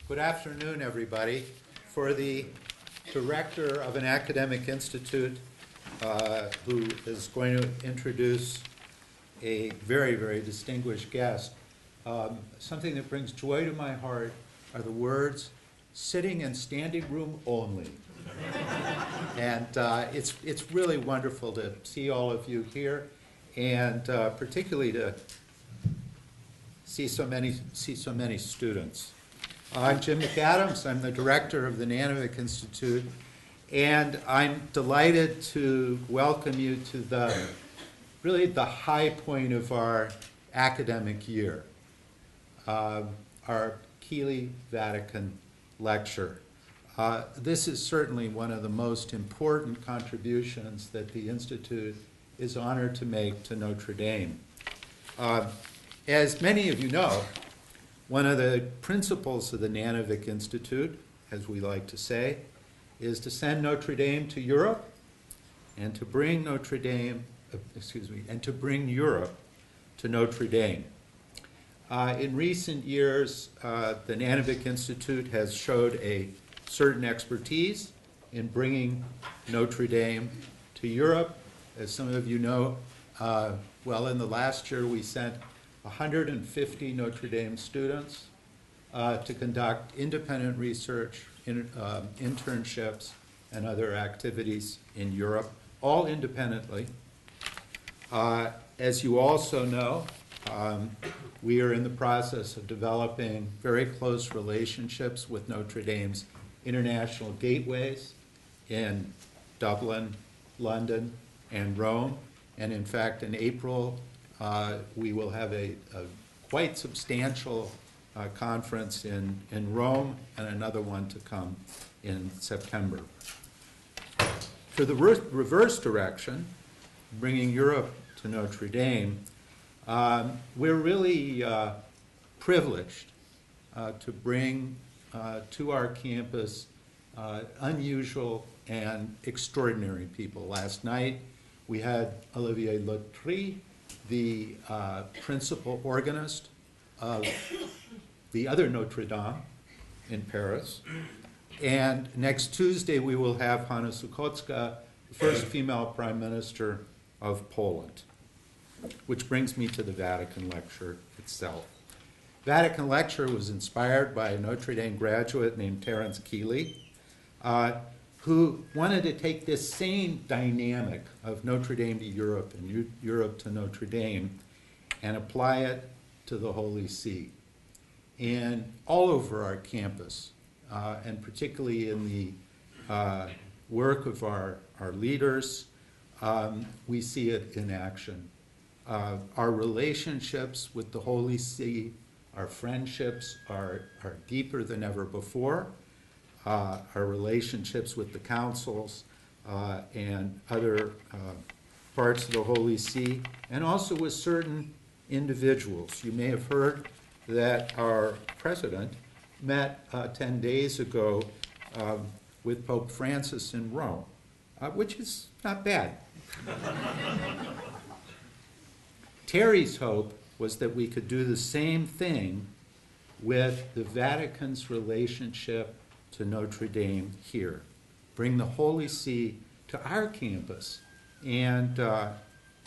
Good afternoon, everybody. For the director of an academic institute who is going to introduce a very, very distinguished guest, something that brings joy to my heart are the words, "sitting and standing room only." And it's really wonderful to see all of you here, and particularly to see so many students. I'm Jim McAdams. I'm the director of the Nanovic Institute, and I'm delighted to welcome you to the high point of our academic year, our Keeley Vatican lecture. This is certainly one of the most important contributions that the Institute is honored to make to Notre Dame. As many of you know, one of the principles of the Nanovic Institute, as we like to say, is to send Notre Dame to Europe and to bring Europe to Notre Dame. In recent years, the Nanovic Institute has showed a certain expertise in bringing Notre Dame to Europe. As some of you know, in the last year we sent 150 Notre Dame students to conduct independent research, internships, and other activities in Europe, all independently. As you also know, we are in the process of developing very close relationships with Notre Dame's international gateways in Dublin, London, and Rome. And in fact, in April, we will have a quite substantial conference in Rome and another one to come in September. For the reverse direction, bringing Europe to Notre Dame, we're really privileged to bring to our campus unusual and extraordinary people. Last night, we had Olivier Notre, the principal organist of the other Notre Dame in Paris. And next Tuesday, we will have Hanna Suchocka, the first female prime minister of Poland, which brings me to the Vatican lecture itself. Vatican lecture was inspired by a Notre Dame graduate named Terrence Keeley, who wanted to take this same dynamic of Notre Dame to Europe and Europe to Notre Dame and apply it to the Holy See. And all over our campus, and particularly in the work of our leaders, we see it in action. Our relationships with the Holy See, our friendships are deeper than ever before. Our relationships with the councils and other parts of the Holy See, and also with certain individuals. You may have heard that our president met 10 days ago with Pope Francis in Rome, which is not bad. Terry's hope was that we could do the same thing with the Vatican's relationship to Notre Dame here. Bring the Holy See to our campus and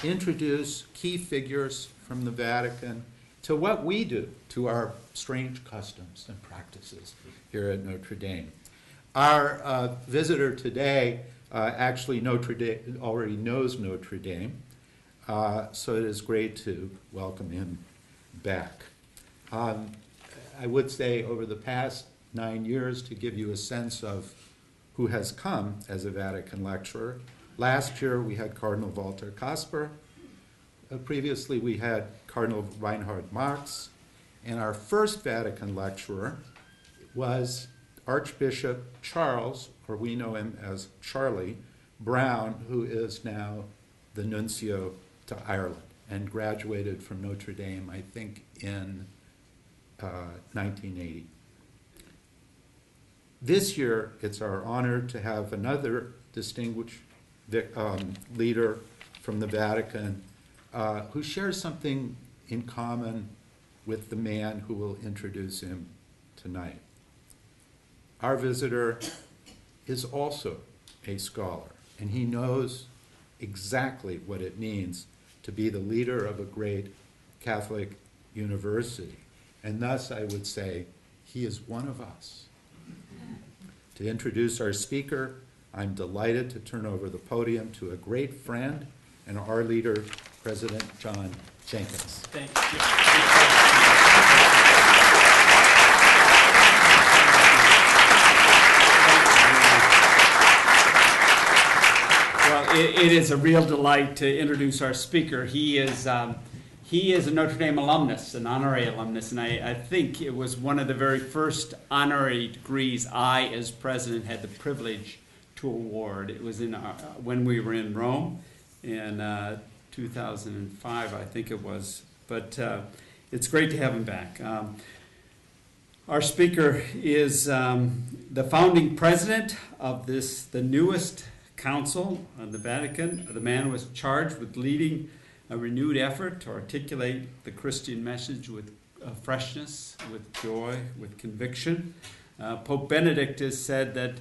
introduce key figures from the Vatican to what we do, to our strange customs and practices here at Notre Dame. Our visitor today actually already knows Notre Dame, so it is great to welcome him back. I would say over the past 9 years, to give you a sense of who has come as a Vatican lecturer. Last year we had Cardinal Walter Kasper. Previously we had Cardinal Reinhard Marx. And our first Vatican lecturer was Archbishop Charles, or we know him as Charlie, Brown, who is now the nuncio to Ireland and graduated from Notre Dame, I think, in 1980. This year, it's our honor to have another distinguished leader from the Vatican who shares something in common with the man who will introduce him tonight. Our visitor is also a scholar, and he knows exactly what it means to be the leader of a great Catholic university. And thus, I would say, he is one of us. To introduce our speaker, I'm delighted to turn over the podium to a great friend and our leader, President John Jenkins. Thank you. Well, it is a real delight to introduce our speaker. He is a Notre Dame alumnus, an honorary alumnus, and I think it was one of the very first honorary degrees I, as president, had the privilege to award. It was when we were in Rome in 2005, I think it was. But it's great to have him back. Our speaker is the founding president of the newest council of the Vatican. The man who was charged with leading a renewed effort to articulate the Christian message with freshness, with joy, with conviction. Pope Benedict has said that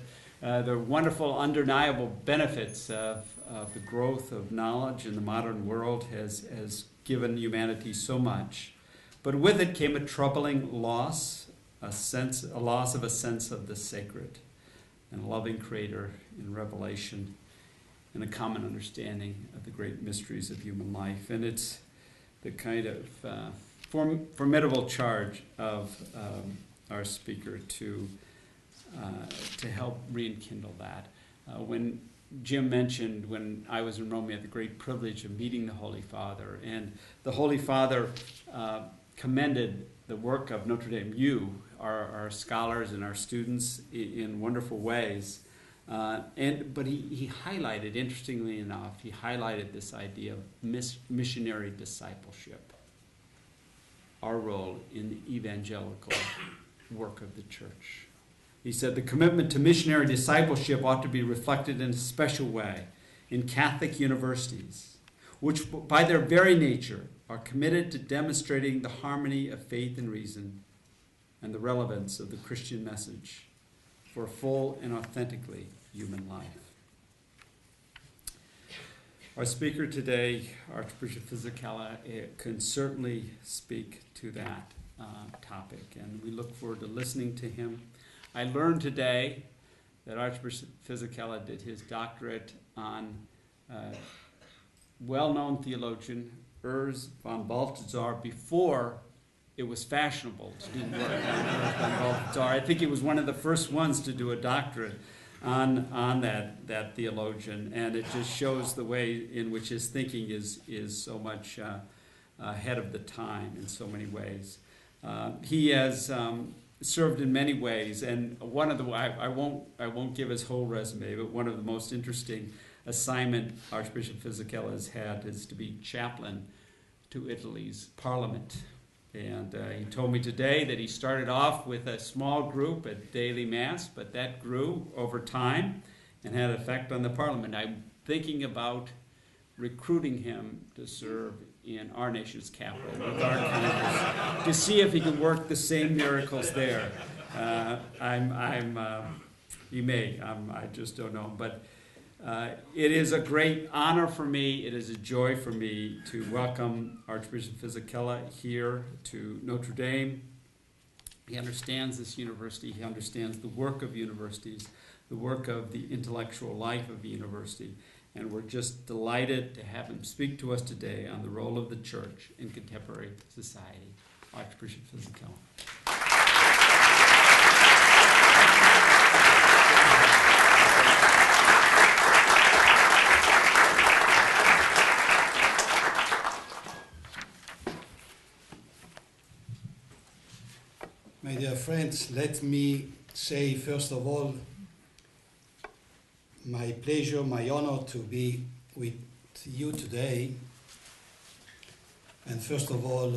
the wonderful, undeniable benefits of the growth of knowledge in the modern world has given humanity so much. But with it came a troubling loss, a loss of a sense of the sacred, and a loving Creator in revelation, and a common understanding of the great mysteries of human life. And it's the kind of formidable charge of our speaker to help rekindle that. When Jim mentioned when I was in Rome, we had the great privilege of meeting the Holy Father, and the Holy Father commended the work of Notre Dame, our scholars and our students, in wonderful ways. But he highlighted, interestingly enough, he highlighted this idea of missionary discipleship, our role in the evangelical work of the church. He said the commitment to missionary discipleship ought to be reflected in a special way in Catholic universities, which by their very nature are committed to demonstrating the harmony of faith and reason and the relevance of the Christian message for a full and authentically human life. Our speaker today, Archbishop Fisichella, can certainly speak to that topic, and we look forward to listening to him. I learned today that Archbishop Fisichella did his doctorate on well-known theologian Urs von Balthasar before it was fashionable to do work on Urs von Balthasar. I think he was one of the first ones to do a doctorate on that theologian, and it just shows the way in which his thinking is so much ahead of the time in so many ways. He has served in many ways, and one of the I won't give his whole resume, but one of the most interesting assignment Archbishop Fisichella has had is to be chaplain to Italy's parliament. And he told me today that he started off with a small group at daily mass, but that grew over time and had an effect on the parliament. I'm thinking about recruiting him to serve in our nation's capital with our campus to see if he can work the same miracles there. He may. I just don't know. But it is a great honor for me. It is a joy for me to welcome Archbishop Fisichella here to Notre Dame. He understands this university. He understands the work of universities, the work of the intellectual life of the university. And we're just delighted to have him speak to us today on the role of the church in contemporary society. Archbishop Fisichella. My dear friends, let me say first of all, my pleasure, my honor to be with you today. And first of all,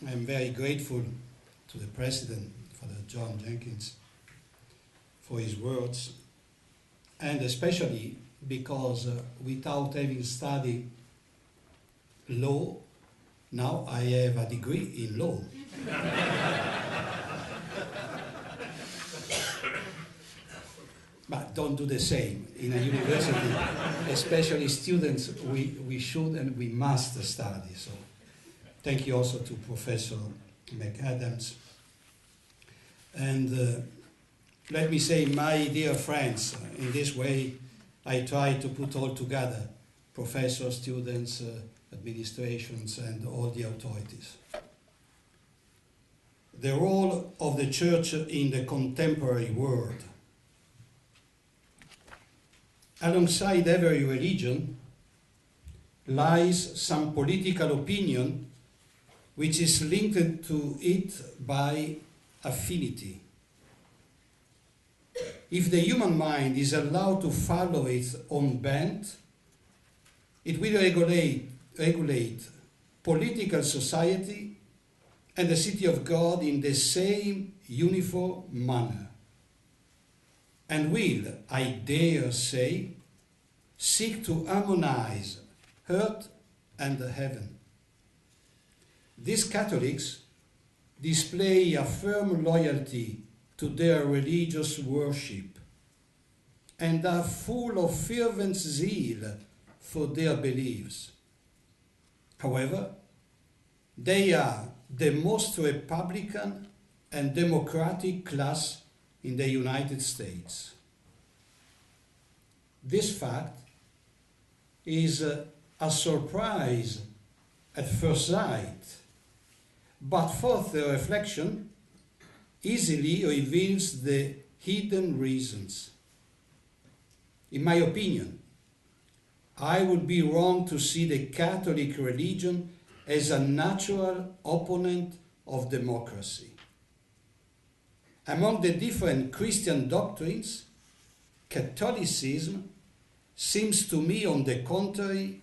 I'm very grateful to the President, Father John Jenkins, for his words, and especially because without having studied law, now I have a degree in law. but don't do the same. In a university, especially students, we should and we must study. So thank you also to Professor McAdams. And let me say, my dear friends, in this way I try to put all together, professors, students, administrations, and all the authorities. The role of the Church in the contemporary world. Alongside every religion lies some political opinion which is linked to it by affinity. If the human mind is allowed to follow its own bent, it will regulate political society and the city of God in the same uniform manner, and will, I dare say, seek to harmonize earth and heaven. These Catholics display a firm loyalty to their religious worship and are full of fervent zeal for their beliefs. However, they are the most Republican and democratic class in the United States. This fact is a surprise at first sight, but further reflection easily reveals the hidden reasons. In my opinion, I would be wrong to see the Catholic religion as a natural opponent of democracy. Among the different Christian doctrines, Catholicism seems to me, on the contrary,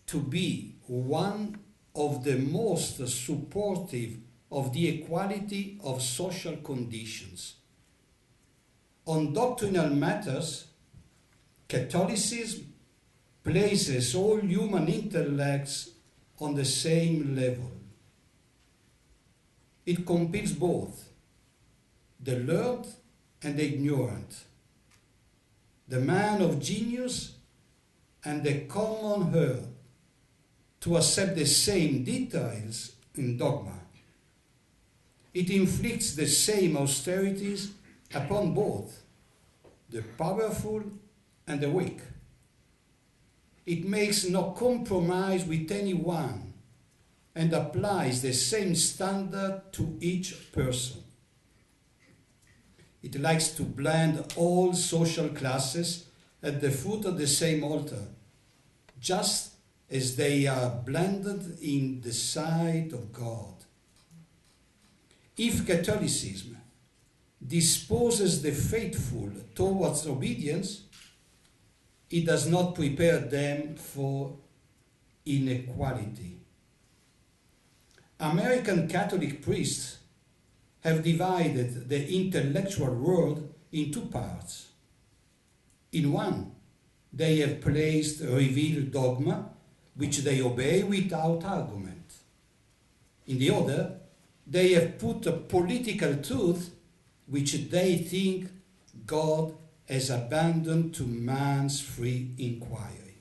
to be one of the most supportive of the equality of social conditions. On doctrinal matters, Catholicism places all human intellects on the same level. It compels both the learned and the ignorant, the man of genius and the common herd, to accept the same details in dogma. It inflicts the same austerities upon both the powerful and the weak. It makes no compromise with anyone and applies the same standard to each person. It likes to blend all social classes at the foot of the same altar, just as they are blended in the sight of God. If Catholicism disposes the faithful towards obedience, it does not prepare them for inequality. American Catholic priests have divided the intellectual world in two parts. In one, they have placed revealed dogma, which they obey without argument. In the other, they have put a political truth which they think God has abandoned to man's free inquiry.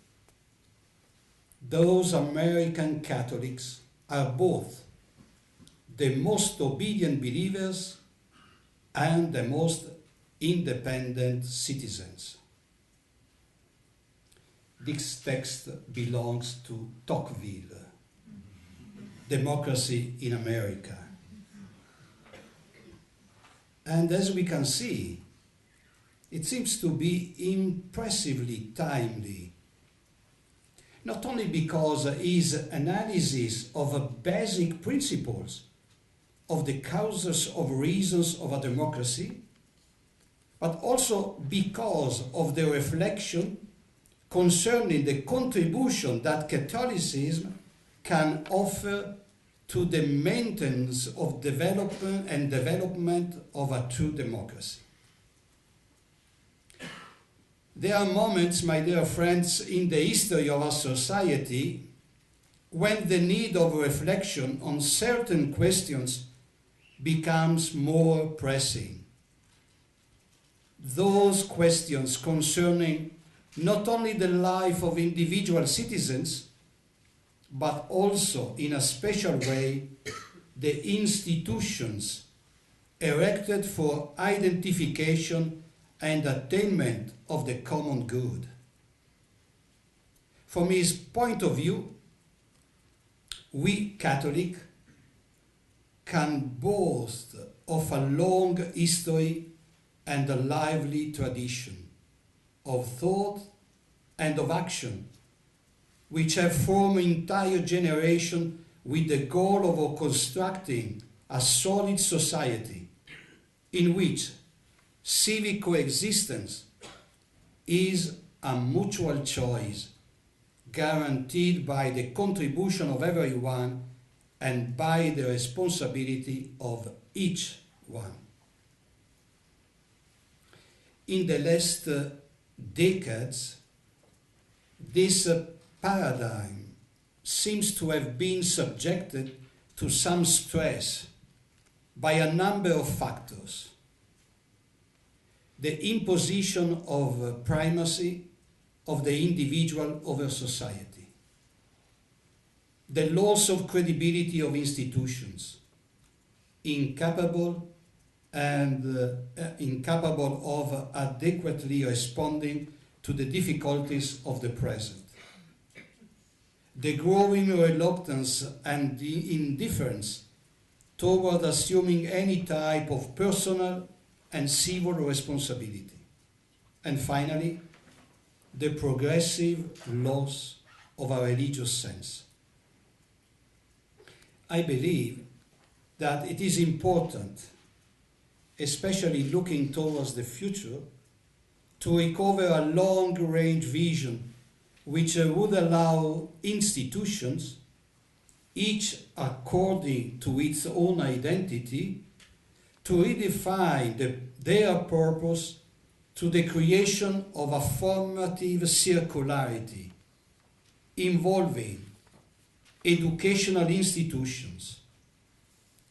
Those American Catholics are both the most obedient believers and the most independent citizens. This text belongs to Tocqueville, Democracy in America. And as we can see, it seems to be impressively timely, not only because his analysis of basic principles of the causes of reasons of a democracy, but also because of the reflection concerning the contribution that Catholicism can offer to the maintenance of development of a true democracy. There are moments, my dear friends, in the history of our society when the need of reflection on certain questions becomes more pressing. those questions concerning not only the life of individual citizens, but also, in a special way, the institutions erected for identification and attainment of the common good. From his point of view, we Catholics can boast of a long history and a lively tradition of thought and of action, which have formed an entire generation with the goal of constructing a solid society in which civic coexistence is a mutual choice guaranteed by the contribution of everyone and by the responsibility of each one. In the last decades, this paradigm seems to have been subjected to some stress by a number of factors. The imposition of primacy of the individual over society, the loss of credibility of institutions, incapable of adequately responding to the difficulties of the present, the growing reluctance and the indifference toward assuming any type of personal and civil responsibility, and finally, the progressive loss of a religious sense. I believe that it is important, especially looking towards the future, to recover a long-range vision which would allow institutions, each according to its own identity, to redefine their purpose to the creation of a formative circularity involving educational institutions,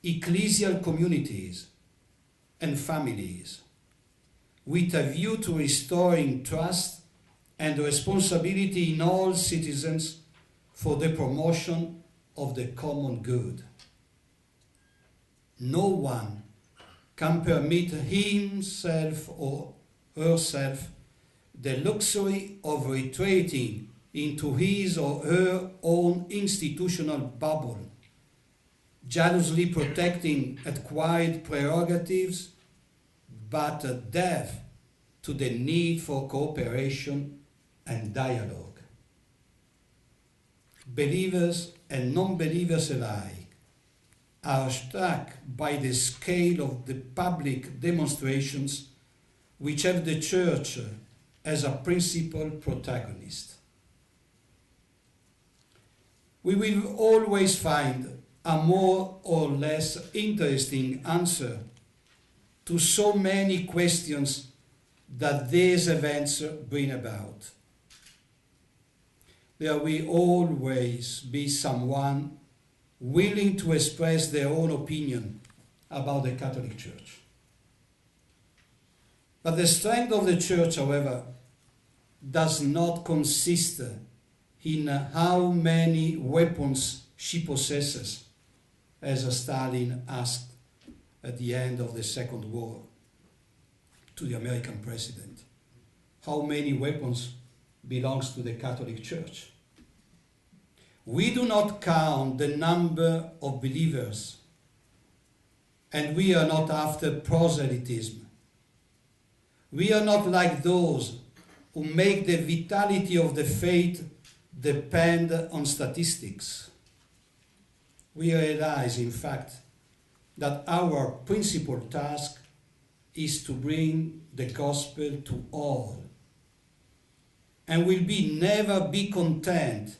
ecclesial communities, and families, with a view to restoring trust and responsibility in all citizens for the promotion of the common good. No one can permit himself or herself the luxury of retreating into his or her own institutional bubble, jealously protecting acquired prerogatives, but deaf to the need for cooperation and dialogue. Believers and non-believers alike are struck by the scale of the public demonstrations which have the Church as a principal protagonist. We will always find a more or less interesting answer to so many questions that these events bring about. There will always be someone willing to express their own opinion about the Catholic Church. But the strength of the Church, however, does not consist in how many weapons she possesses, as Stalin asked at the end of the Second War to the American president. How many weapons belongs to the Catholic Church? We do not count the number of believers, and we are not after proselytism. We are not like those who make the vitality of the faith depend on statistics. We realize, in fact, that our principal task is to bring the gospel to all, and will never be content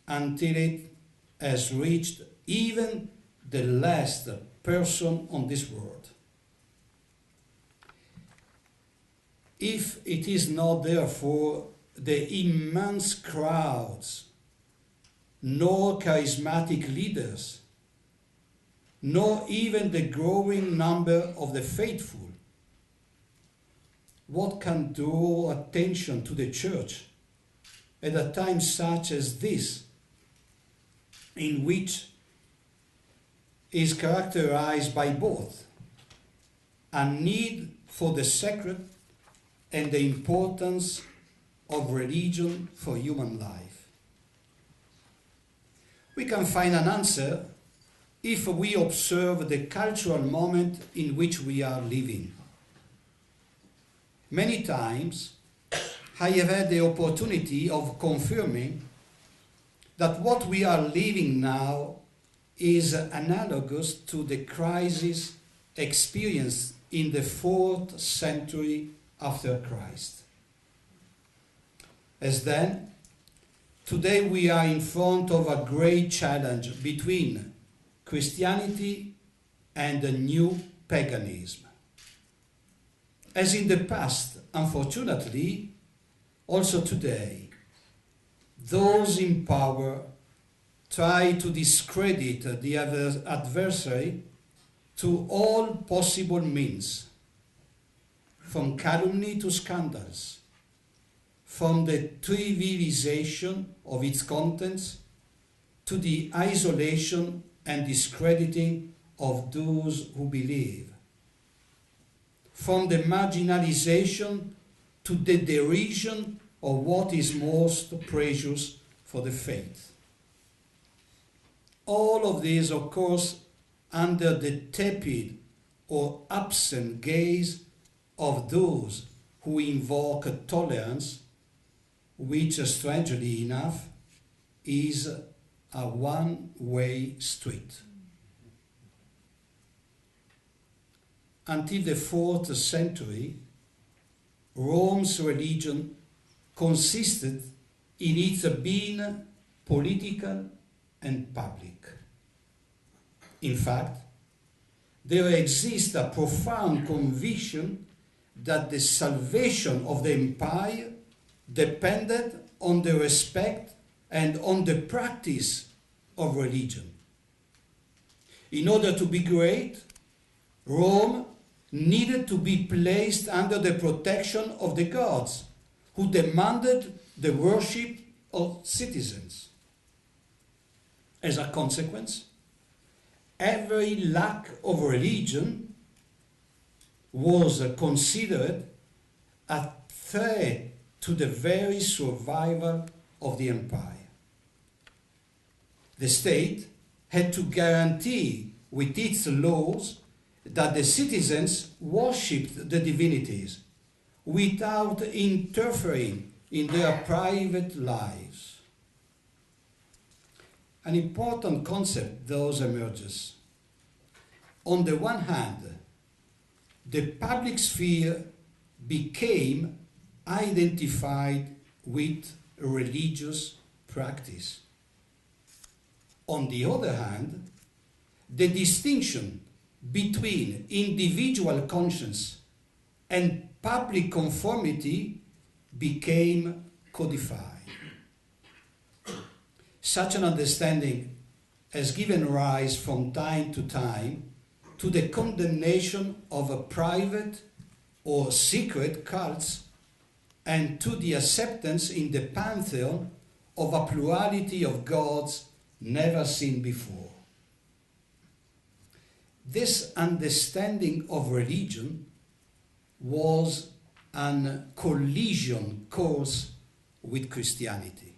until it has reached even the last person on this world. If it is not, therefore, the immense crowds, nor charismatic leaders, nor even the growing number of the faithful what can draw attention to the Church at a time such as this, in which is characterized by both a need for the sacred and the importance of religion for human life? We can find an answer if we observe the cultural moment in which we are living. Many times, I have had the opportunity of confirming that what we are living now is analogous to the crisis experienced in the 4th century after Christ. As then, today we are in front of a great challenge between Christianity and a new paganism. As in the past, unfortunately, also today, those in power try to discredit the adversary to all possible means, from calumny to scandals, from the trivialization of its contents to the isolation and discrediting of those who believe, from the marginalization to the derision of what is most precious for the faith. All of this, of course, under the tepid or absent gaze of those who invoke tolerance, which, strangely enough, is a one-way street. Until the 4th century, Rome's religion consisted in its being political and public. In fact, there exists a profound conviction that the salvation of the empire depended on the respect and on the practice of religion. In order to be great, Rome needed to be placed under the protection of the gods, who demanded the worship of citizens. As a consequence, every lack of religion was considered a threat to the very survival of the empire. The state had to guarantee with its laws that the citizens worshipped the divinities without interfering in their private lives. An important concept thus emerges. On the one hand, the public sphere became identified with religious practice. On the other hand, the distinction between individual conscience and public conformity became codified. Such an understanding has given rise from time to time to the condemnation of a private or secret cults and to the acceptance in the pantheon of a plurality of gods never seen before. This understanding of religion was an collision course with Christianity.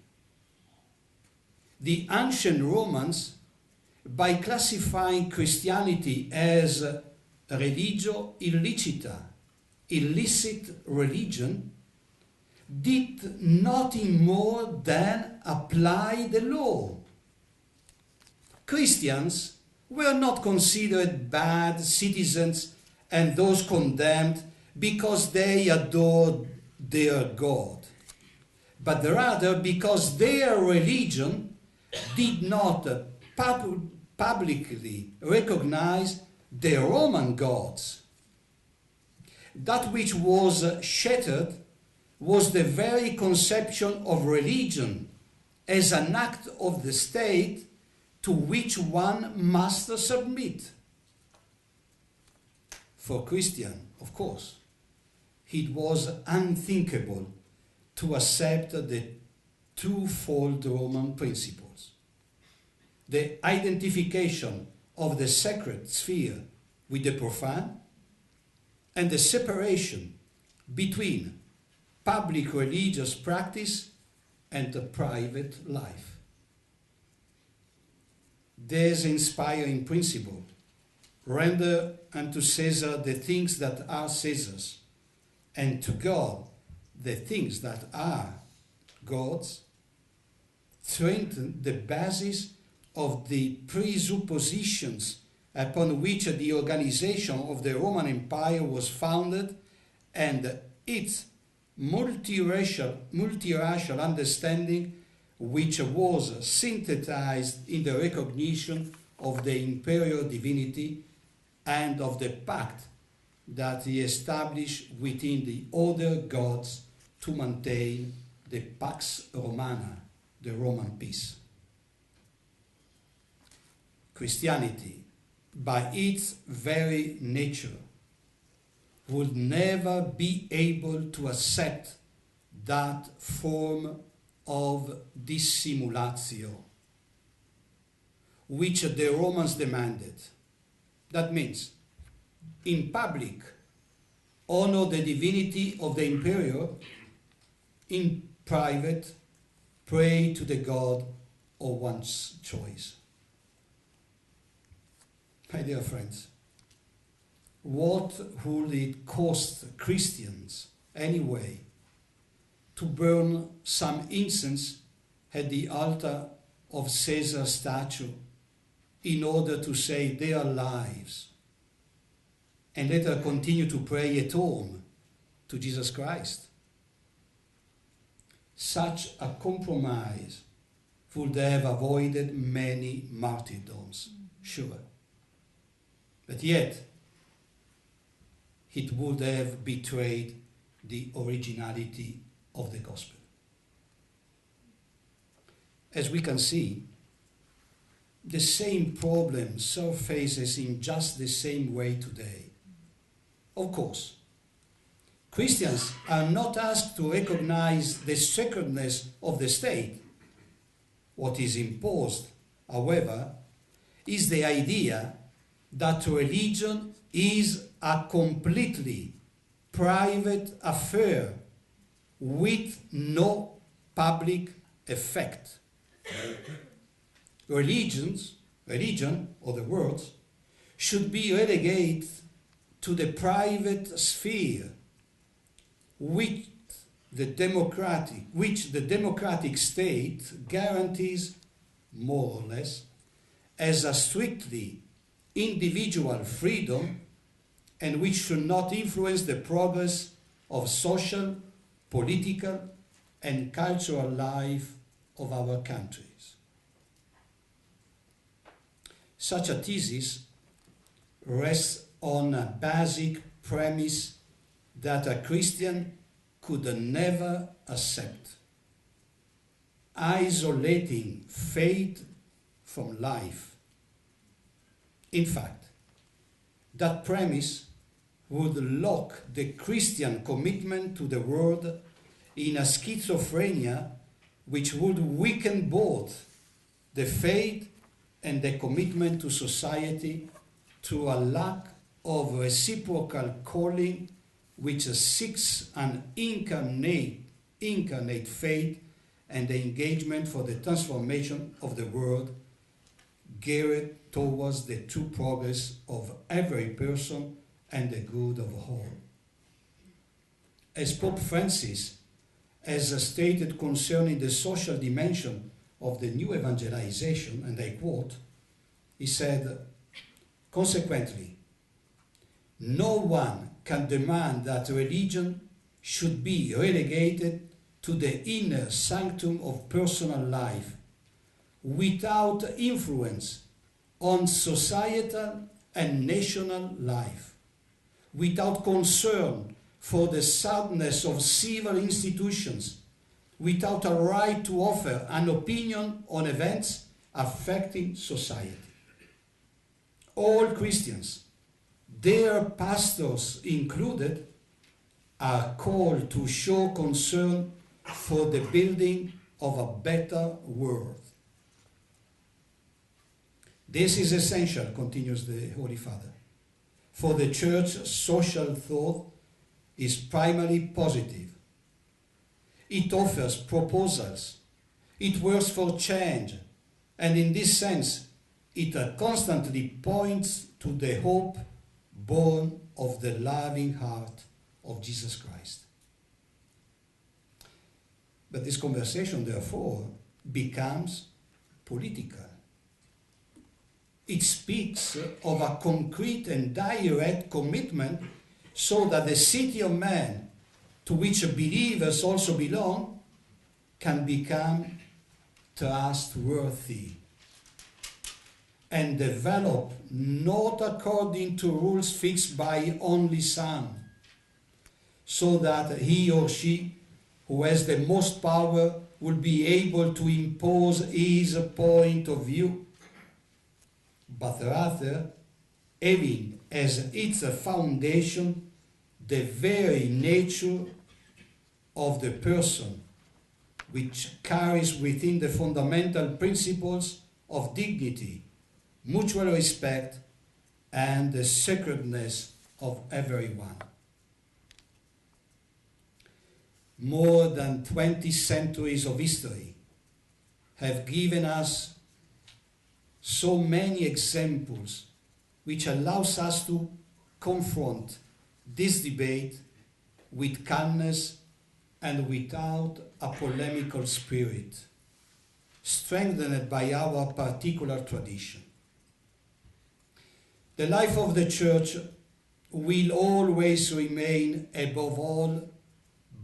The ancient Romans, by classifying Christianity as religio illicita, illicit religion, did nothing more than apply the law. Christians were not considered bad citizens and those condemned because they adored their God, but rather because their religion did not publicly recognize the Roman gods. That which was shattered was the very conception of religion as an act of the state to which one must submit. For Christians, of course, it was unthinkable to accept the twofold Roman principles: the identification of the sacred sphere with the profane, and the separation between public religious practice and the private life. This inspiring principle, render unto Caesar the things that are Caesar's, and to God the things that are God's, strengthen the basis of the presuppositions upon which the organization of the Roman Empire was founded, and its multiracial understanding, which was synthesized in the recognition of the imperial divinity and of the pact that he established within the other gods to maintain the Pax Romana, the Roman peace. Christianity, by its very nature, would never be able to accept that form of dissimulatio which the Romans demanded. That means, in public, honor the divinity of the emperor; in private, pray to the God of one's choice. My dear friends, what would it cost Christians anyway to burn some incense at the altar of Caesar's statue in order to save their lives, and later continue to pray at home to Jesus Christ? Such a compromise would have avoided many martyrdoms, sure. But yet, it would have betrayed the originality of the gospel. As we can see, the same problem surfaces in just the same way today. Of course, Christians are not asked to recognize the sacredness of the state. What is imposed, however, is the idea that religion is a completely private affair with no public effect. Religion, or the words, should be relegated to the private sphere which the democratic state guarantees, more or less, as a strictly individual freedom, and which should not influence the progress of social, political, and cultural life of our countries. Such a thesis rests on a basic premise that a Christian could never accept: isolating faith from life. In fact, that premise would lock the Christian commitment to the world in a schizophrenia which would weaken both the faith and the commitment to society through a lack of reciprocal calling which seeks an incarnate faith and the engagement for the transformation of the world geared towards the true progress of every person and the good of all. As Pope Francis has stated concerning the social dimension of the new evangelization, and I quote, he said, "Consequently, no one can demand that religion should be relegated to the inner sanctum of personal life without influence on societal and national life, without concern for the soundness of civil institutions, without a right to offer an opinion on events affecting society. All Christians, their pastors included, are called to show concern for the building of a better world. This is essential, continues the Holy Father, for the Church's social thought is primarily positive. It offers proposals, it works for change, and in this sense, it constantly points to the hope born of the loving heart of Jesus Christ. But this conversation, therefore, becomes political. It speaks of a concrete and direct commitment so that the city of man, to which believers also belong, can become trustworthy and develop not according to rules fixed by only some, so that he or she who has the most power will be able to impose his point of view, but rather having as its foundation the very nature of the person, which carries within the fundamental principles of dignity, mutual respect, and the sacredness of everyone. More than 20 centuries of history have given us so many examples which allows us to confront this debate with calmness and without a polemical spirit, strengthened by our particular tradition. The life of the Church will always remain, above all,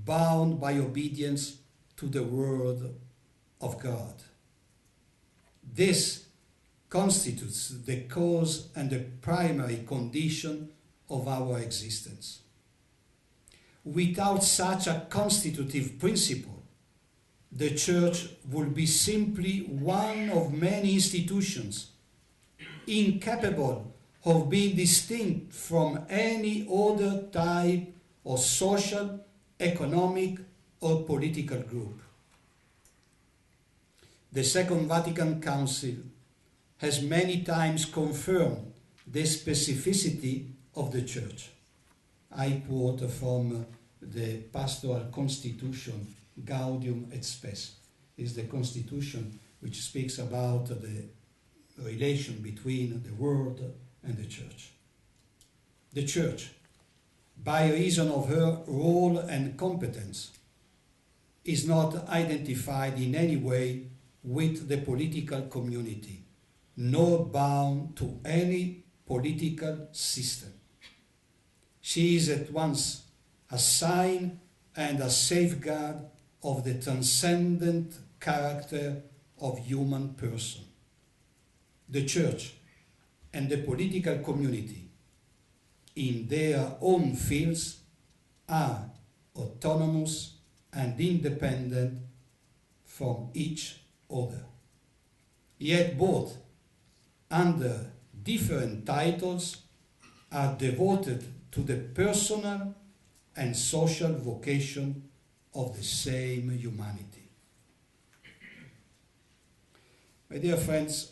bound by obedience to the Word of God. This constitutes the cause and the primary condition of our existence. Without such a constitutive principle, the Church would be simply one of many institutions, incapable of being distinct from any other type of social, economic, or political group. The Second Vatican Council has many times confirmed the specificity of the Church. I quote from the Pastoral Constitution, Gaudium et Spes. Is the constitution which speaks about the relation between the world and the Church. The Church, by reason of her role and competence, is not identified in any way with the political community, nor bound to any political system. She is at once a sign and a safeguard of the transcendent character of human person. The Church and the political community, in their own fields, are autonomous and independent from each other. Yet both, under different titles, are devoted to the personal and social vocation of the same humanity. My dear friends,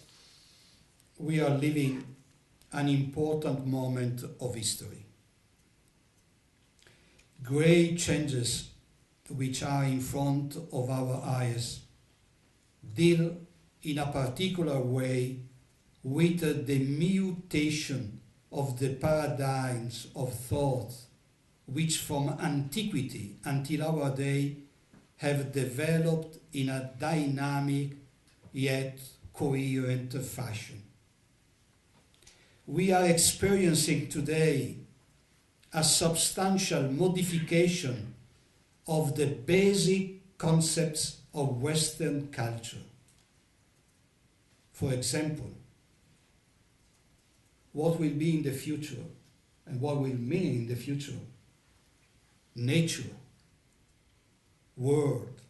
we are living an important moment of history. Great changes which are in front of our eyes deal in a particular way with the mutation of the paradigms of thought which from antiquity until our day have developed in a dynamic yet coherent fashion. We are experiencing today a substantial modification of the basic concepts of Western culture. For example, what will be in the future and what will mean in the future? Nature, world,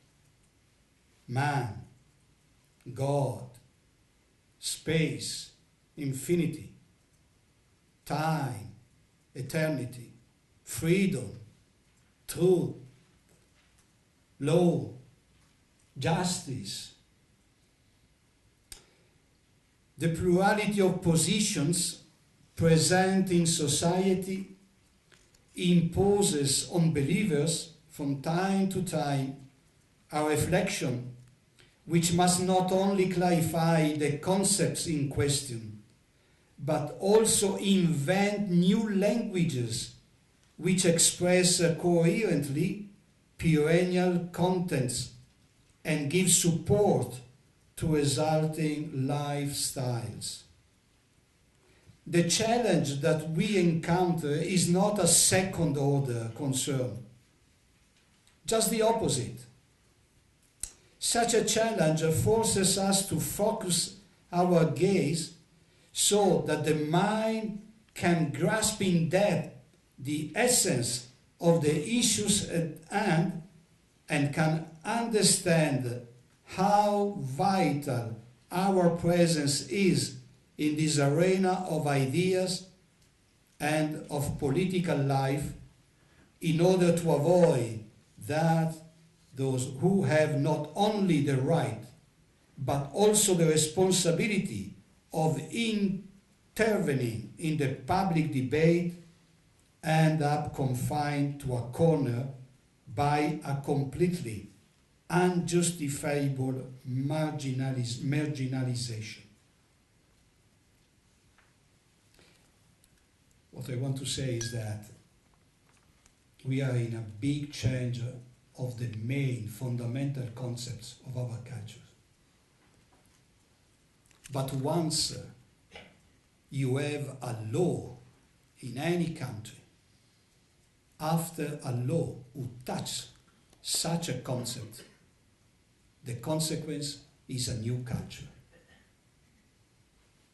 man, God, space, infinity, time, eternity, freedom, truth, law, justice. The plurality of positions present in society imposes on believers from time to time a reflection which must not only clarify the concepts in question, but also invent new languages which express coherently perennial contents and give support to resulting lifestyles. The challenge that we encounter is not a second-order concern, just the opposite. Such a challenge forces us to focus our gaze so that the mind can grasp in depth the essence of the issues at hand and can understand how vital our presence is in this arena of ideas and of political life, in order to avoid that those who have not only the right but also the responsibility of intervening in the public debate end up confined to a corner by a completely unjustifiable marginalization. What I want to say is that we are in a big change of the main fundamental concepts of our culture. But once you have a law in any country, after a law who touch such a concept, the consequence is a new culture.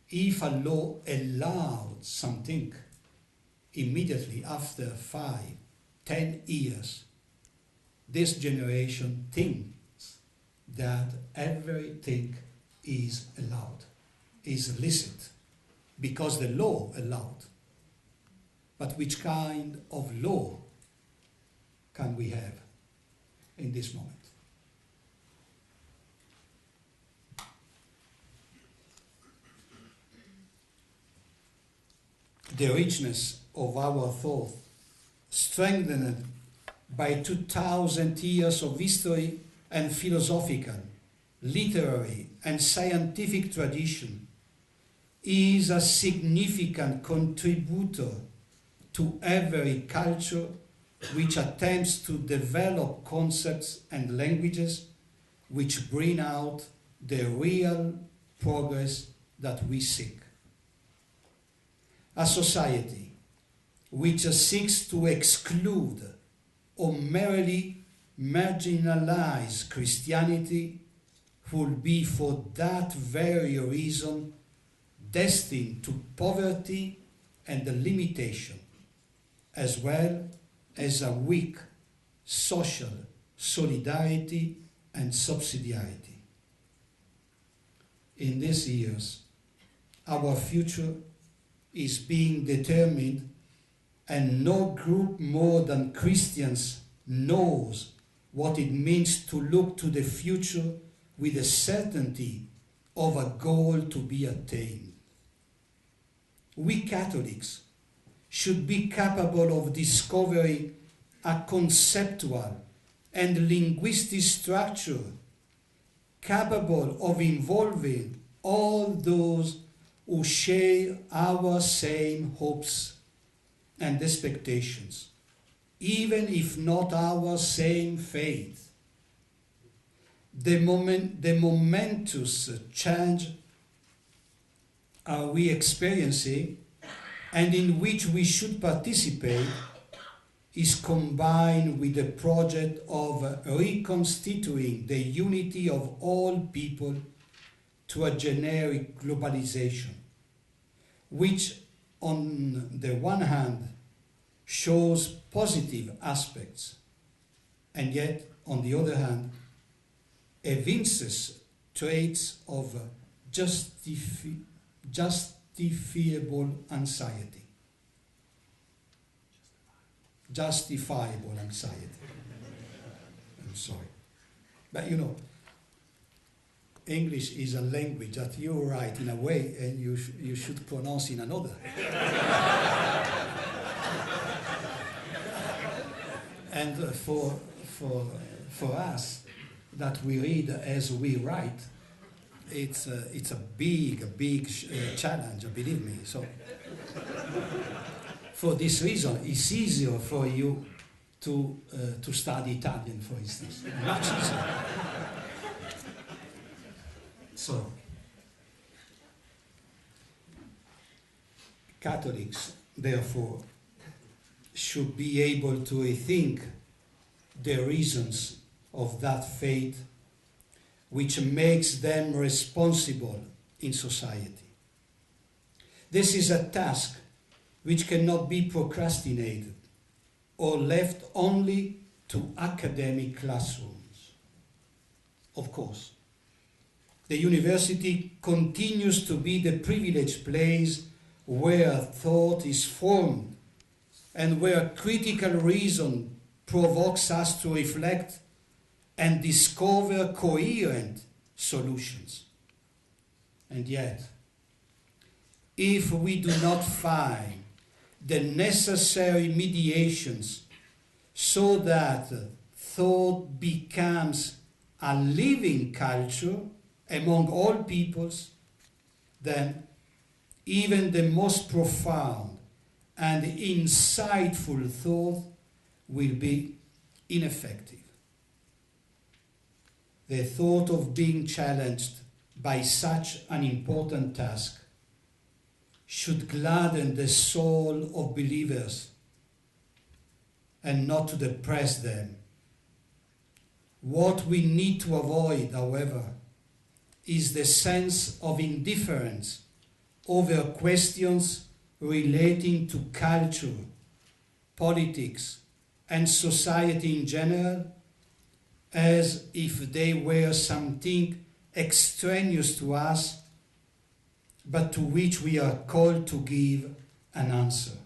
If a law allowed something, immediately after 5, 10 years, this generation thinks that everything is allowed, is licit, because the law allowed. But which kind of law can we have in this moment? The richness of our thought, strengthened by 2,000 years of history and philosophical, literary, and scientific tradition, is a significant contributor to every culture which attempts to develop concepts and languages which bring out the real progress that we seek. A society which seeks to exclude or merely marginalize Christianity will be for that very reason destined to poverty and limitation, as well as a weak social solidarity and subsidiarity. In these years, our future is being determined, and no group more than Christians knows what it means to look to the future with the certainty of a goal to be attained. We Catholics should be capable of discovering a conceptual and linguistic structure capable of involving all those who share our same hopes and expectations, even if not our same faith. The momentous change are we experiencing, and in which we should participate, is combined with the project of reconstituting the unity of all people to a generic globalization, which on the one hand shows positive aspects, and yet on the other hand evinces traits of justifiable anxiety. justifiable anxiety. I'm sorry. But you know, English is a language that you write in a way and you should pronounce in another. And for us, that we read as we write, it's a big challenge, believe me. So, for this reason, it's easier for you to study Italian, for instance. Much easier. So, Catholics, therefore, should be able to rethink the reasons of that faith which makes them responsible in society. This is a task which cannot be procrastinated or left only to academic classrooms. Of course, the university continues to be the privileged place where thought is formed and where critical reason provokes us to reflect and discover coherent solutions. And yet, if we do not find the necessary mediations so that thought becomes a living culture among all peoples, then even the most profound and insightful thought will be ineffective. The thought of being challenged by such an important task should gladden the soul of believers and not to depress them. What we need to avoid, however, is the sense of indifference over questions relating to culture, politics, and society in general, as if they were something extraneous to us, but to which we are called to give an answer.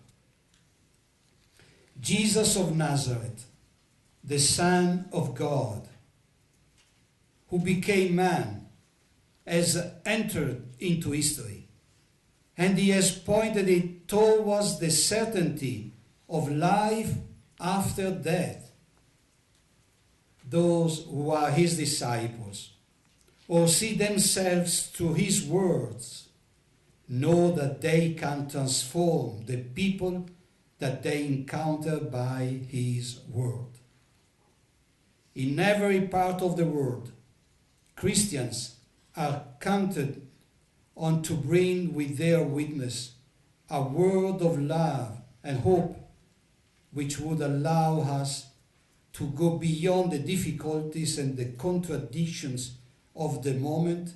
Jesus of Nazareth, the Son of God, who became man, has entered into history, and he has pointed it towards the certainty of life after death. Those who are his disciples, or see themselves through his words, know that they can transform the people that they encounter by his word. In every part of the world, Christians are counted on to bring with their witness a word of love and hope which would allow us to go beyond the difficulties and the contradictions of the moment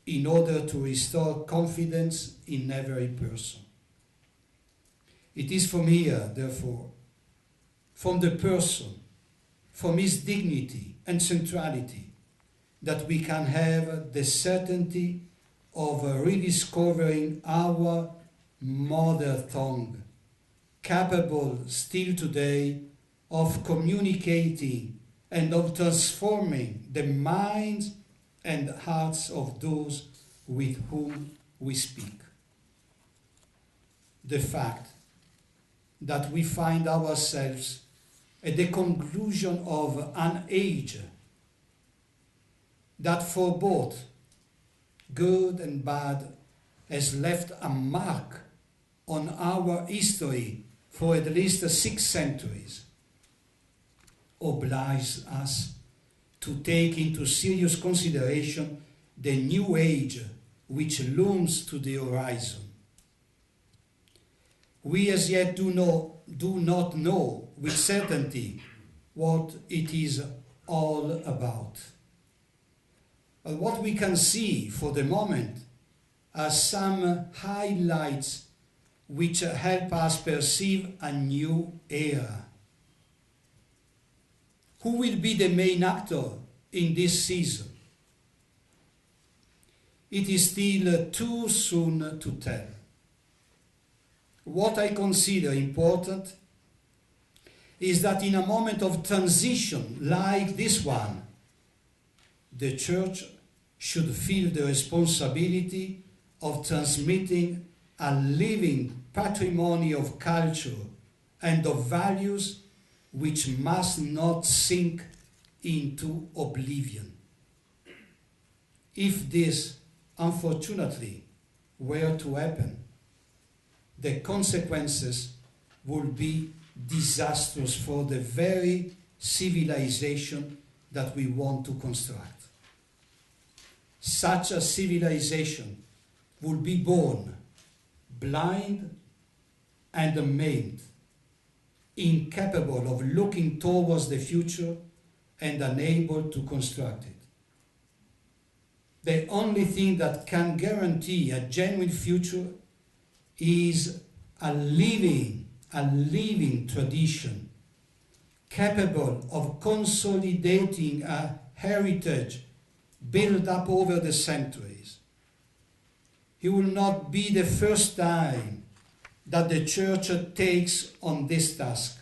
in order to restore confidence in every person. It is from here, therefore, from the person, from his dignity and centrality, that we can have the certainty of rediscovering our mother tongue, capable still today of communicating and of transforming the minds and hearts of those with whom we speak. The fact that we find ourselves at the conclusion of an age that for both good and bad has left a mark on our history for at least 6 centuries, obliges us to take into serious consideration the new age which looms to the horizon. We as yet do not know with certainty what it is all about. But what we can see for the moment are some highlights which help us perceive a new era. Who will be the main actor in this season? It is still too soon to tell. What I consider important is that in a moment of transition like this one, the Church should feel the responsibility of transmitting a living patrimony of culture and of values which must not sink into oblivion. If this, unfortunately, were to happen, the consequences would be disastrous for the very civilization that we want to construct. Such a civilization would be born blind and maimed, incapable of looking towards the future and unable to construct it. The only thing that can guarantee a genuine future is a living tradition, capable of consolidating a heritage built up over the centuries. It will not be the first time that the Church takes on this task.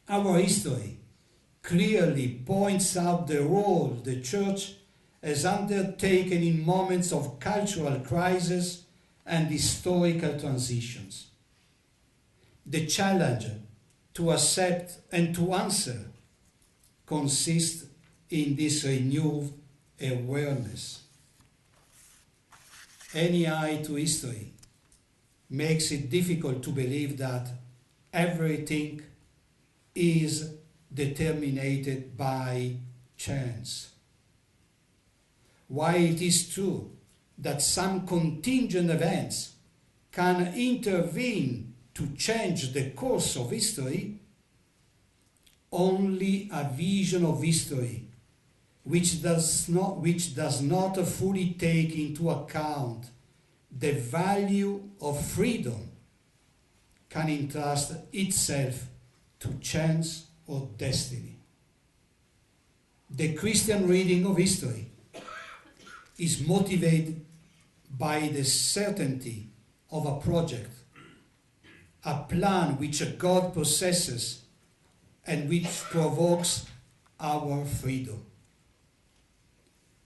Our history clearly points out the role the Church has undertaken in moments of cultural crisis and historical transitions. The challenge to accept and to answer consists in this renewed awareness. Any eye to history makes it difficult to believe that everything is determined by chance. While it is true that some contingent events can intervene to change the course of history, only a vision of history which does not fully take into account the value of freedom can entrust itself to chance or destiny. The Christian reading of history is motivated by the certainty of a project, a plan which God possesses and which provokes our freedom.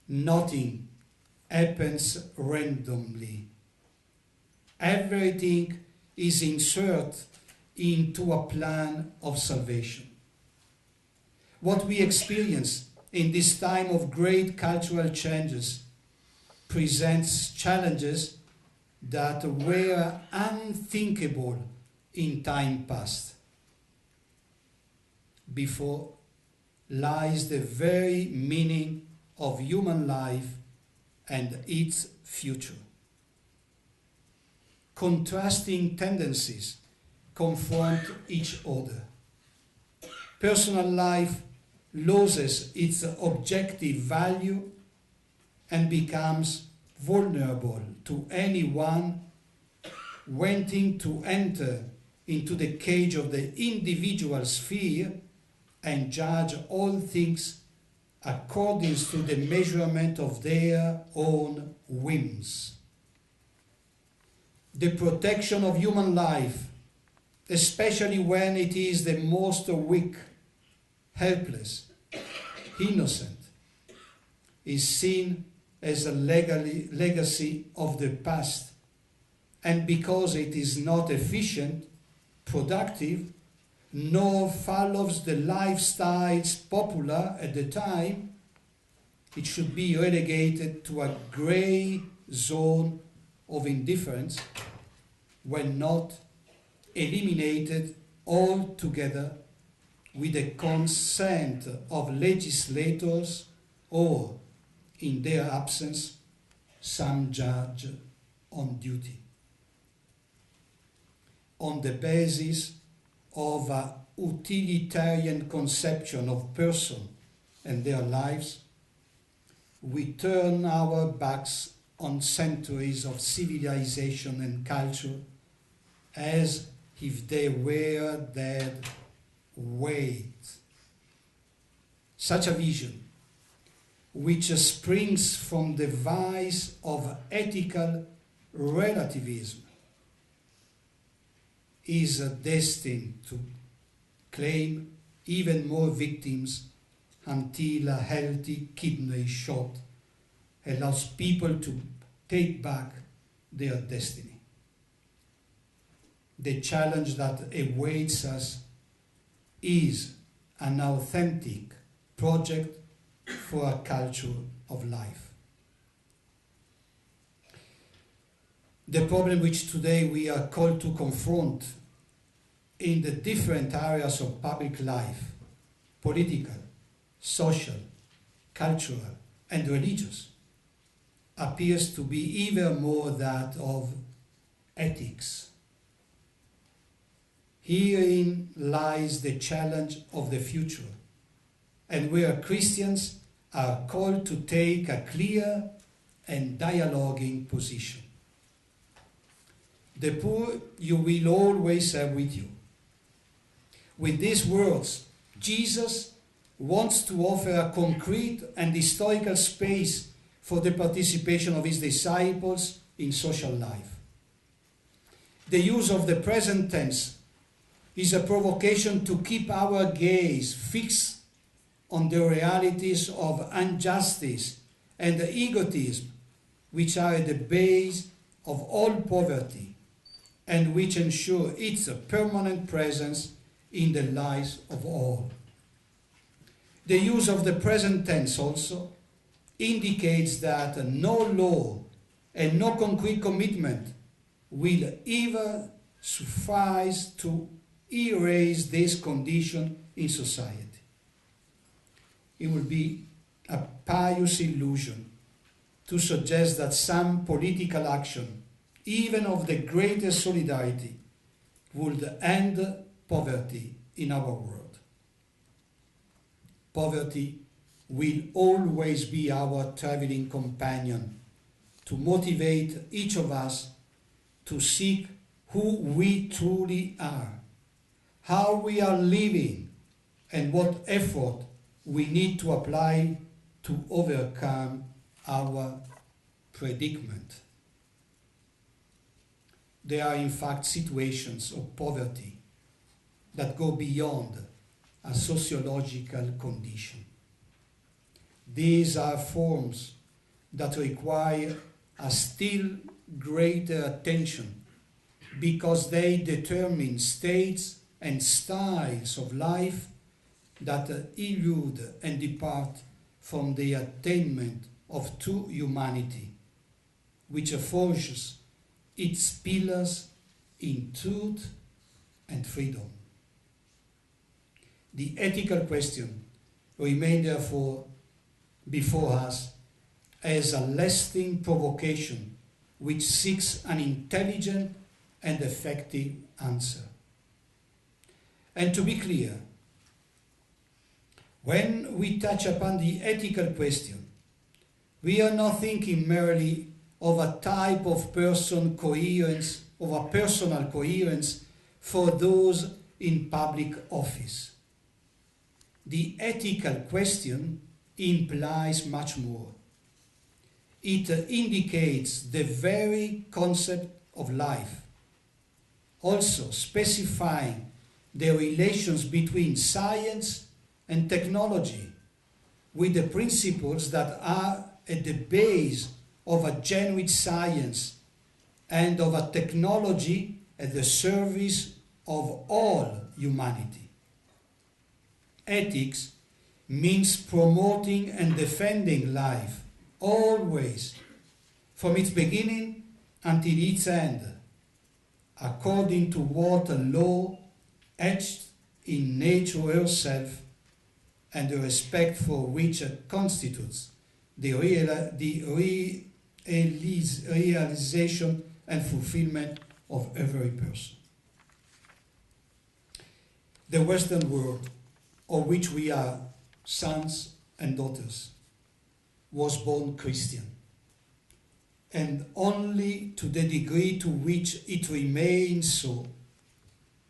Nothing happens randomly. Everything is inserted into a plan of salvation. What we experience in this time of great cultural changes presents challenges that were unthinkable in time past. Before lies the very meaning of human life and its future. Contrasting tendencies confront each other. Personal life loses its objective value and becomes vulnerable to anyone wanting to enter into the cage of the individual sphere and judge all things according to the measurement of their own whims. The protection of human life, especially when it is the most weak, helpless, innocent, is seen as a legacy of the past, and because it is not efficient, productive, nor follows the lifestyles popular at the time, it should be relegated to a gray zone of indifference, when not eliminated altogether with the consent of legislators or, in their absence, some judge on duty. On the basis of a utilitarian conception of person and their lives, we turn our backs on centuries of civilization and culture as if they were dead weight. Such a vision, which springs from the vice of ethical relativism, is destined to claim even more victims until a healthy kidney shot allows people to take back their destiny. The challenge that awaits us is an authentic project for a culture of life. The problem which today we are called to confront in the different areas of public life, political, social, cultural, and religious, appears to be even more that of ethics. Herein lies the challenge of the future, and where Christians are called to take a clear and dialoguing position. The poor you will always have with you. With these words, Jesus wants to offer a concrete and historical space for the participation of his disciples in social life. The use of the present tense is a provocation to keep our gaze fixed on the realities of injustice and egotism, which are at the base of all poverty and which ensure its permanent presence in the lives of all. The use of the present tense also indicates that no law and no concrete commitment will ever suffice to erase this condition in society. It will be a pious illusion to suggest that some political action, even of the greatest solidarity, would end poverty in our world. Poverty will always be our traveling companion to motivate each of us to seek who we truly are, how we are living, and what effort we need to apply to overcome our predicament. There are in fact situations of poverty that go beyond a sociological condition. These are forms that require a still greater attention because they determine states and styles of life that elude and depart from the attainment of true humanity, which forges its pillars in truth and freedom. The ethical question remains therefore before us as a lasting provocation which seeks an intelligent and effective answer. And to be clear, when we touch upon the ethical question, we are not thinking merely of a type of personal coherence for those in public office. The ethical question implies much more. It indicates the very concept of life, also specifying the relations between science and technology, with the principles that are at the base of a genuine science and of a technology at the service of all humanity. Ethics means promoting and defending life, always, from its beginning until its end, according to what a law etched in nature herself and the respect for which constitutes the realization and fulfillment of every person. The Western world, of which we are sons and daughters, was born Christian, and only to the degree to which it remains so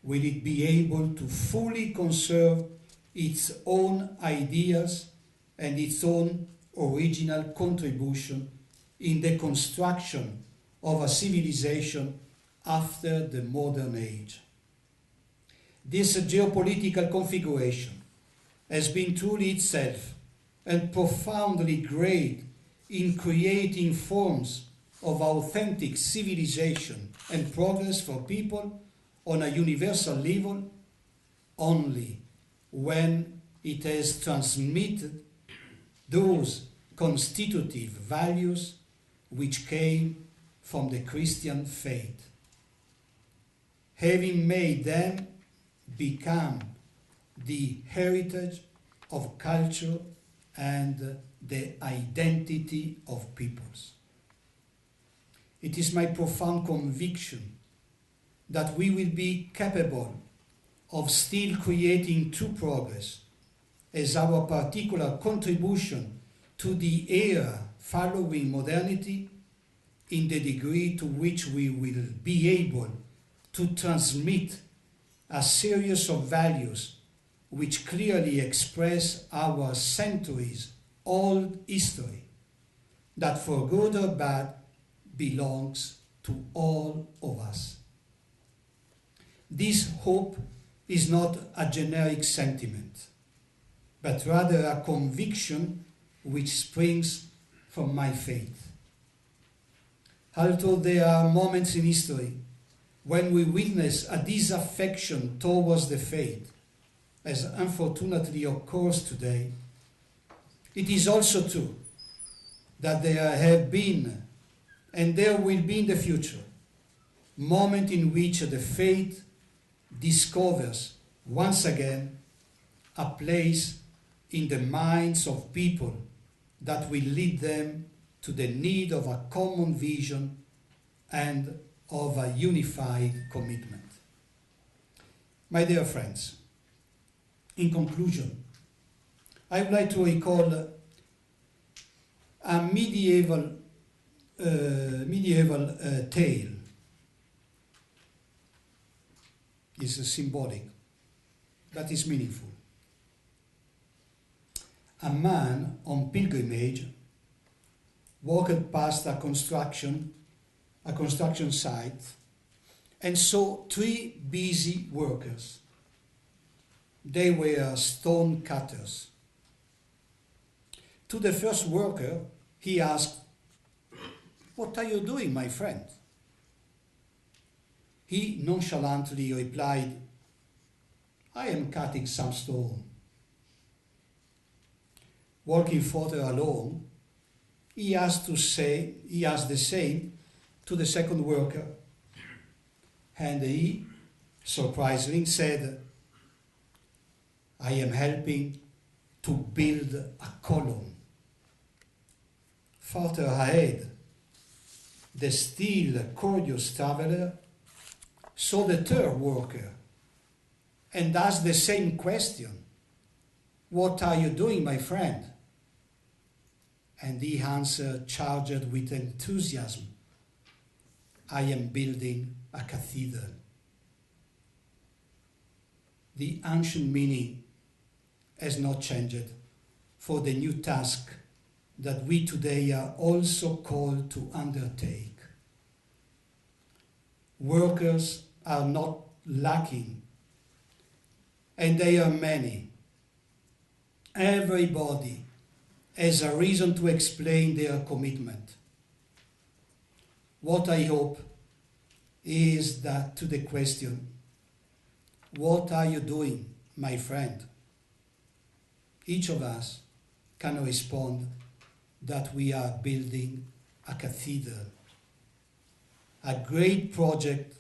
will it be able to fully conserve its own ideas and its own original contribution in the construction of a civilization after the modern age. this geopolitical configuration has been truly itself and profoundly great in creating forms of authentic civilization and progress for people on a universal level only when it has transmitted those constitutive values which came from the Christian faith, having made them become the heritage of culture and the identity of peoples. It is my profound conviction that we will be capable of still creating true progress as our particular contribution to the era following modernity in the degree to which we will be able to transmit a series of values which clearly express our centuries-old history that for good or bad belongs to all of us. This hope is not a generic sentiment, but rather a conviction which springs from my faith. Although there are moments in history when we witness a disaffection towards the faith, as unfortunately occurs today, it is also true that there have been and there will be in the future moments in which the faith discovers once again a place in the minds of people that will lead them to the need of a common vision and of a unified commitment. My dear friends, in conclusion, I would like to recall a medieval tale. It's symbolic, but it's meaningful. A man on pilgrimage walked past a construction site and saw 3 busy workers. They were stone cutters. To the first worker, he asked, "What are you doing, my friend?" He nonchalantly replied, "I am cutting some stone." Walking further along, he asked the same to the second worker, and he, surprisingly, said, "I am helping to build a column." Further ahead, the still curious traveler saw the third worker and asked the same question, "What are you doing, my friend?" And he answered, charged with enthusiasm, "I am building a cathedral." The ancient meaning has not changed for the new task that we today are also called to undertake. Workers are not lacking, and they are many. Everybody has a reason to explain their commitment. What I hope is that to the question, "What are you doing, my friend?" each of us can respond that we are building a cathedral. A great project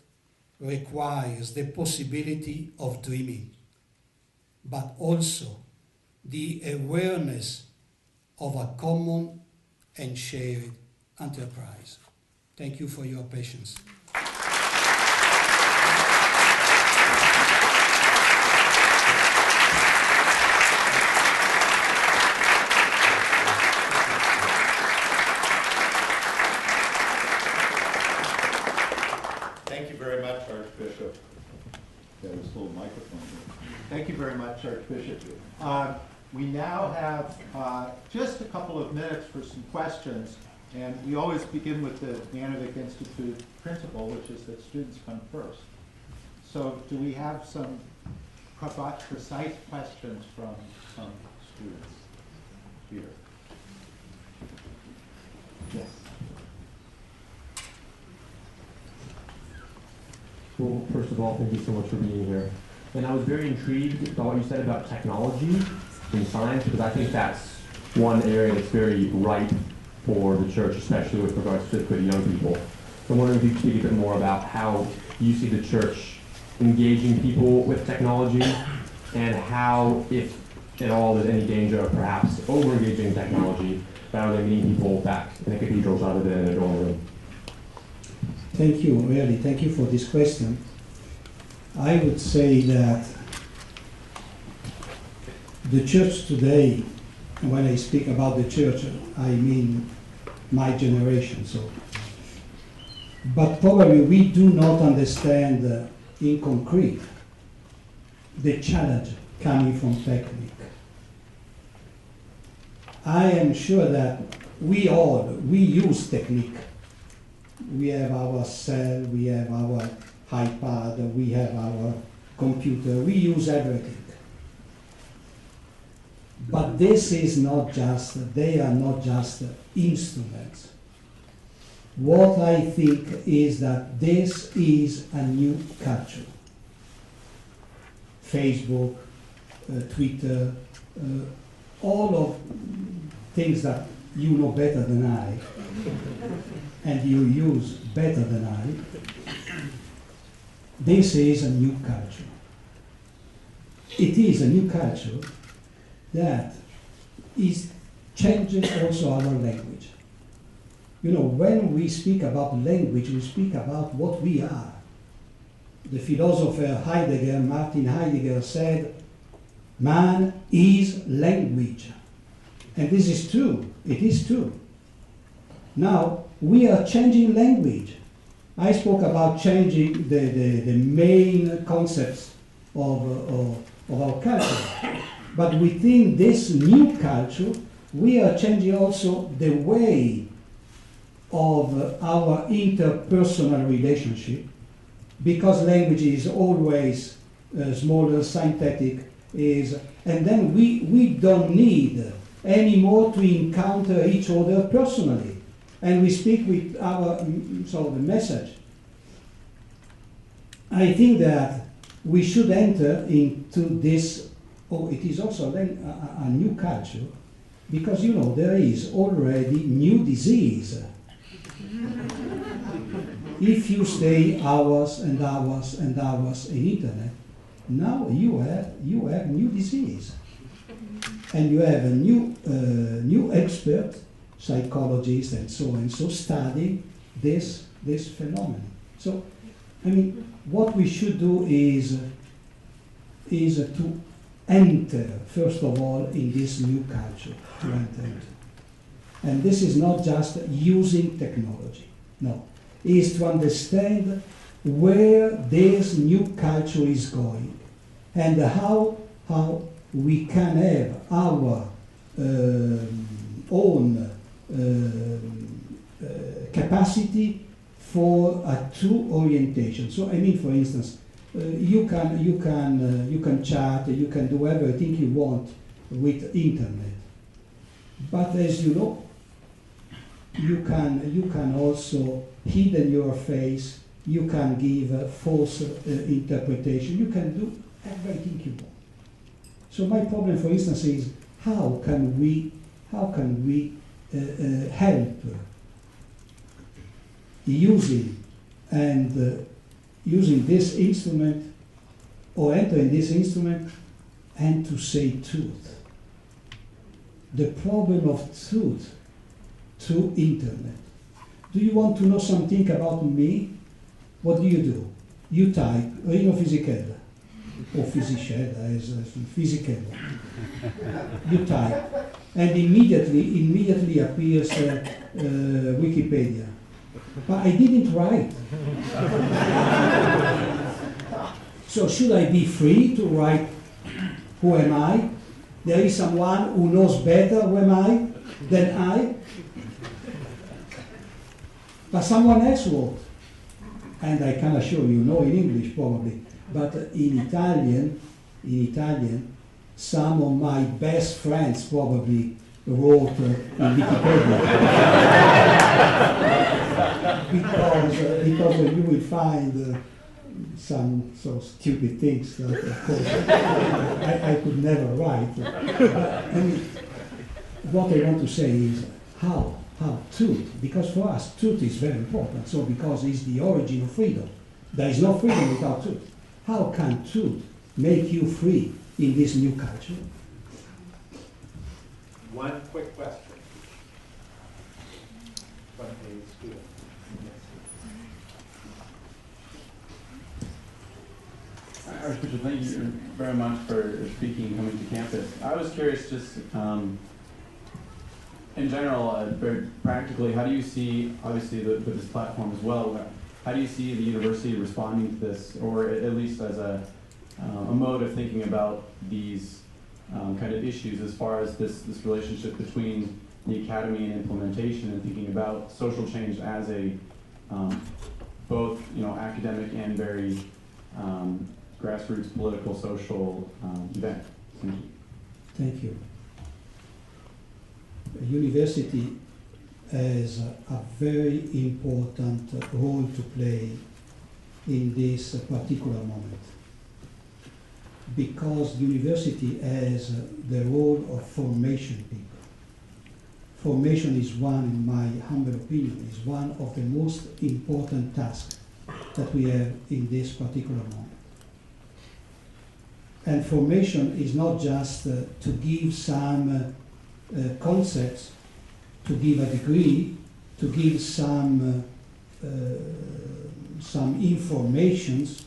requires the possibility of dreaming, but also the awareness of a common and shared enterprise. Thank you for your patience. Thank you very much, Archbishop. There's a little microphone here. Thank you very much, Archbishop. We now have just a couple of minutes for some questions, and we always begin with the Vicohabentia Institute principle, which is that students come first. So do we have some precise questions from some students here? Yes. Well, first of all, thank you so much for being here. And I was very intrigued by what you said about technology and science, because I think that's one area that's very ripe for the church, especially with regards to young people. So I'm wondering if you could speak a bit more about how you see the church engaging people with technology, and how, if at all, there's any danger of perhaps over-engaging technology rather than meeting people back in the cathedrals rather than in a dorm room. Thank you, really. Thank you for this question. I would say that the church today, and when I speak about the church, I mean my generation. But probably we do not understand in concrete the challenge coming from technique. I am sure that we use technique. We have our cell, we have our iPad, we have our computer, we use everything. But they are not just instruments. What I think is that this is a new culture. Facebook, Twitter, all of things that you know better than I, and you use better than I, this is a new culture. It is a new culture that is changing also our language. You know, when we speak about language, we speak about what we are. The philosopher Martin Heidegger said, man is language. And this is true, it is true. Now, we are changing language. I spoke about changing the main concepts of our culture. But within this new culture, we are changing also the way of our interpersonal relationship, because language is always smaller, synthetic, and then we don't need anymore to encounter each other personally. And we speak with the message. I think that we should enter into this, it is also a new culture, because you know, there is already new disease. If you stay hours and hours and hours in internet, now you have new disease. And you have a new expert, psychologist and so studying this phenomenon. So, I mean, what we should do is to enter, first of all, in this new culture, to enter. And this is not just using technology, no. It is to understand where this new culture is going and how we can have our own capacity for a true orientation. So I mean, for instance, you can chat, you can do everything you want with internet, but as you know, you can also hide your face. You can give false interpretation. You can do everything you want. So my problem, for instance, is how can we help using this instrument or entering this instrument and to say truth. The problem of truth through internet. Do you want to know something about me? What do? You type Rino Fisichella, or Fisichella is Fisichella. You type, and immediately appears Wikipedia. But I didn't write. So should I be free to write who am I? There is someone who knows better who am I than I. But someone else wrote, and I can assure you, know in English probably, But in Italian, some of my best friends probably wrote in Wikipedia. because you will find some so stupid things that, of course, I could never write. I mean, what I want to say is how truth, because for us truth is very important, so because it's the origin of freedom. There is no freedom without truth. How can truth make you free in this new culture? One quick question. From the student. Archbishop, thank you very much for speaking and coming to campus. I was curious, just in general, very practically, how do you see, obviously with this platform as well, how do you see the university responding to this, or at least as a mode of thinking about these kind of issues as far as this relationship between the academy and implementation, and thinking about social change as a both academic and very grassroots political social event? Thank you. Thank you. A university has a very important role to play in this particular moment, because university has the role of formation people. Formation is one, in my humble opinion, is one of the most important tasks that we have in this particular moment. And formation is not just to give some concepts, to give a degree, to give some informations,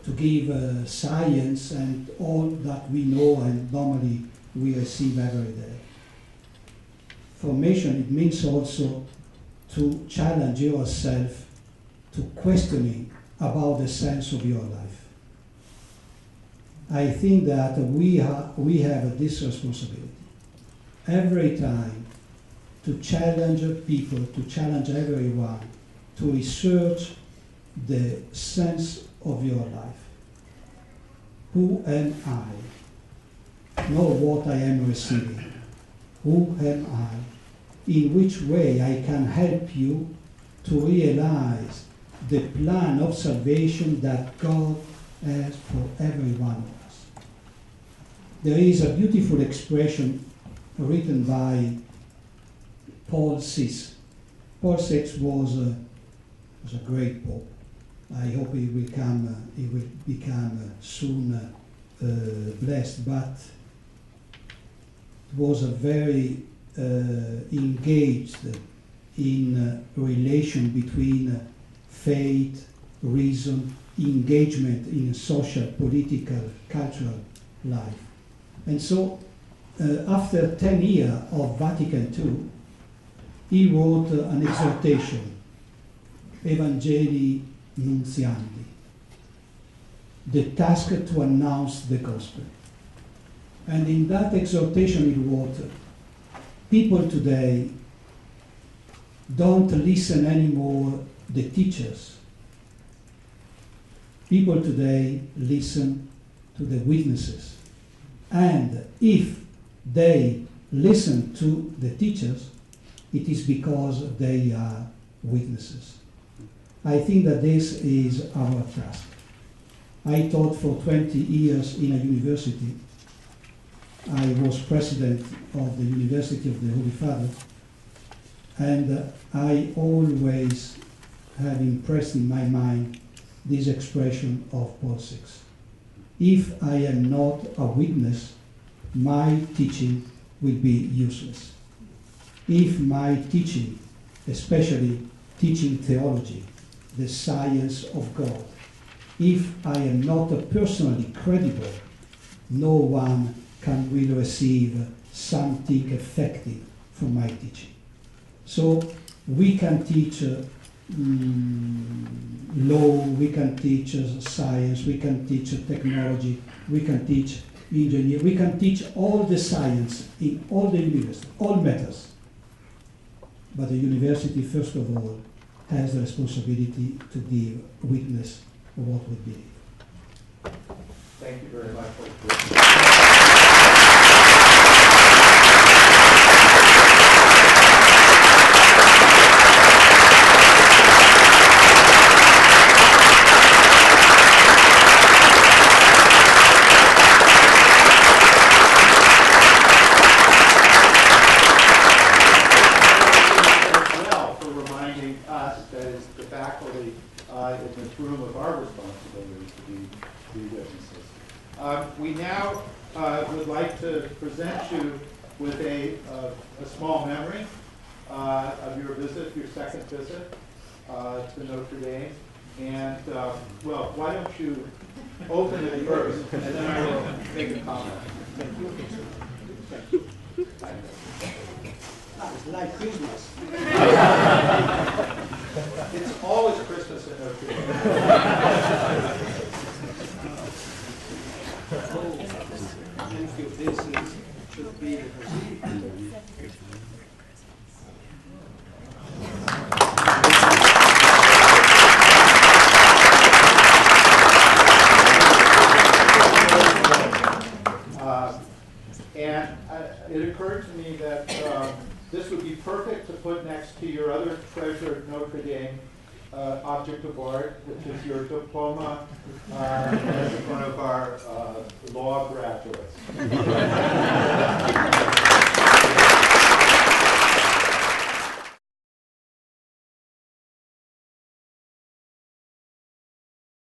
to give science and all that we know and normally we receive every day. Formation, it means also to challenge yourself to questioning about the sense of your life. I think that we have this responsibility every time to challenge people, to challenge everyone, to research the sense of your life. Who am I? Not what I am receiving. Who am I? In which way I can help you to realize the plan of salvation that God has for every one of us. There is a beautiful expression written by Paul VI. Paul VI was a great pope. I hope he will become soon blessed, but was a very engaged in relation between faith, reason, engagement in social, political, cultural life. And so after 10 years of Vatican II, he wrote an exhortation, Evangelii Nuntiandi, the task to announce the gospel. And in that exhortation he wrote, people today don't listen anymore the teachers. People today listen to the witnesses. And if they listen to the teachers, it is because they are witnesses. I think that this is our task. I taught for 20 years in a university. I was president of the University of the Holy Father, and I always have impressed in my mind this expression of Paul VI. If I am not a witness, my teaching will be useless. If my teaching, especially teaching theology, the science of God, if I am not personally credible, no one can really receive something effective from my teaching. So we can teach law, we can teach science, we can teach technology, we can teach engineering, we can teach all the science in all the universities, all matters. But the university, first of all, has the responsibility to give witness of what we believe. Thank you very much. In this room of our responsibility to be witnesses. We now would like to present you with a small memory of your visit, your second visit to Notre Dame. And, well, why don't you open it first, and then I will make a comment. Thank you. Thank you. It's like Christmas. It's always Christmas in Notre Dame. Thank you. This should be the procedure. And it occurred to me that this would be perfect to put next to your other treasured Notre Dame object of art, which is your diploma as one of our law graduates.